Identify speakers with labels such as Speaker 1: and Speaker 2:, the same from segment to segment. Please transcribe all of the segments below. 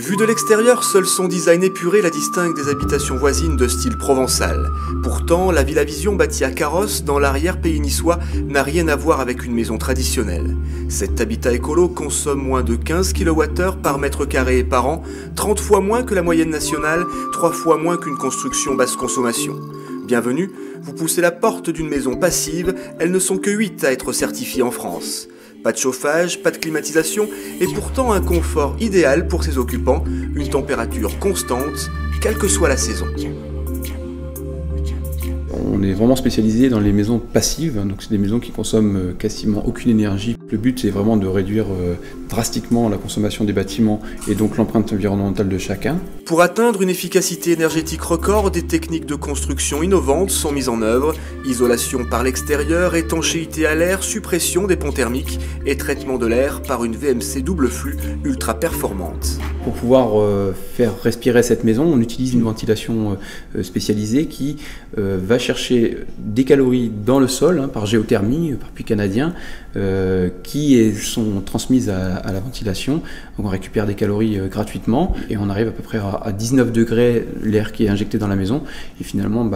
Speaker 1: Vu de l'extérieur, seul son design épuré la distingue des habitations voisines de style provençal. Pourtant, la Villa Vision bâtie à Carrosse, dans l'arrière-pays niçois, n'a rien à voir avec une maison traditionnelle. Cet habitat écolo consomme moins de 15 kWh par mètre carré et par an, 30 fois moins que la moyenne nationale, 3 fois moins qu'une construction basse consommation. Bienvenue, vous poussez la porte d'une maison passive, elles ne sont que 8 à être certifiées en France. Pas de chauffage, pas de climatisation, et pourtant un confort idéal pour ses occupants, une température constante, quelle que soit la saison.
Speaker 2: On est vraiment spécialisé dans les maisons passives, donc c'est des maisons qui consomment quasiment aucune énergie. Le but c'est vraiment de réduire drastiquement la consommation des bâtiments et donc l'empreinte environnementale de chacun.
Speaker 1: Pour atteindre une efficacité énergétique record, des techniques de construction innovantes sont mises en œuvre. Isolation par l'extérieur, étanchéité à l'air, suppression des ponts thermiques et traitement de l'air par une VMC double flux ultra performante.
Speaker 2: Pour pouvoir faire respirer cette maison, on utilise une ventilation spécialisée qui va chercher des calories dans le sol par géothermie, par puits canadien, qui sont transmises à la ventilation. Donc on récupère des calories gratuitement et on arrive à peu près à 19 degrés l'air qui est injecté dans la maison. Et finalement,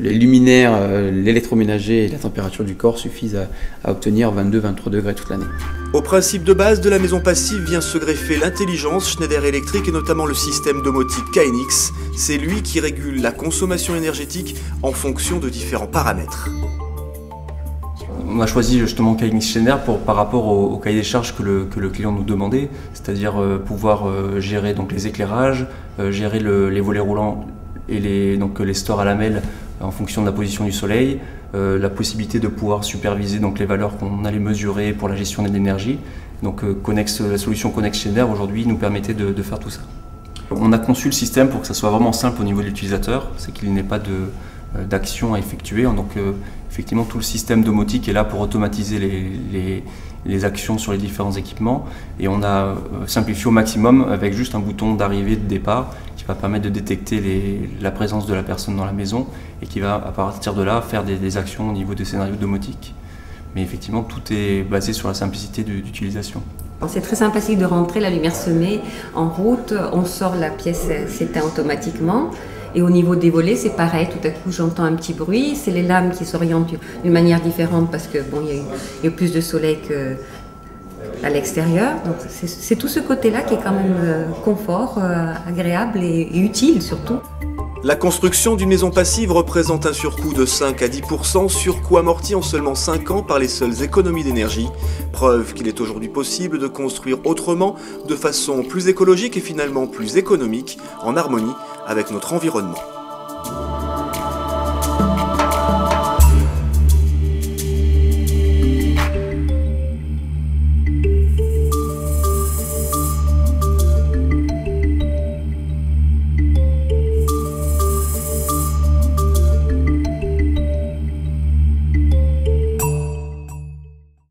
Speaker 2: les luminaires, l'électroménager et la température du corps suffisent à obtenir 22-23 degrés toute l'année.
Speaker 1: Au principe de base de la maison passive vient se greffer l'intelligence Schneider Electric et notamment le système domotique KNX. C'est lui qui régule la consommation énergétique en fonction de différents paramètres.
Speaker 3: On a choisi justement KNX Schneider par rapport au cahier des charges que le client nous demandait, c'est-à-dire pouvoir gérer donc les éclairages, gérer les volets roulants et les stores à lamelles en fonction de la position du soleil, la possibilité de pouvoir superviser donc les valeurs qu'on allait mesurer pour la gestion de l'énergie. Donc la solution KNX Schneider aujourd'hui nous permettait de faire tout ça. On a conçu le système pour que ça soit vraiment simple au niveau de l'utilisateur, c'est qu'il n'ait pas d'action à effectuer. Donc effectivement tout le système domotique est là pour automatiser les actions sur les différents équipements et on a simplifié au maximum avec juste un bouton d'arrivée et de départ qui va permettre de détecter la présence de la personne dans la maison et qui va à partir de là faire des actions au niveau des scénarios domotiques. Mais effectivement tout est basé sur la simplicité d'utilisation.
Speaker 4: C'est très sympathique de rentrer, la lumière se met en route, on sort, la pièce s'éteint automatiquement. Et au niveau des volets, c'est pareil, tout à coup j'entends un petit bruit, c'est les lames qui s'orientent d'une manière différente parce que bon, il y a plus de soleil qu'à l'extérieur. Donc c'est tout ce côté-là qui est quand même confort, agréable et utile surtout.
Speaker 1: La construction d'une maison passive représente un surcoût de 5 à 10%, surcoût amorti en seulement 5 ans par les seules économies d'énergie. Preuve qu'il est aujourd'hui possible de construire autrement, de façon plus écologique et finalement plus économique, en harmonie avec notre environnement.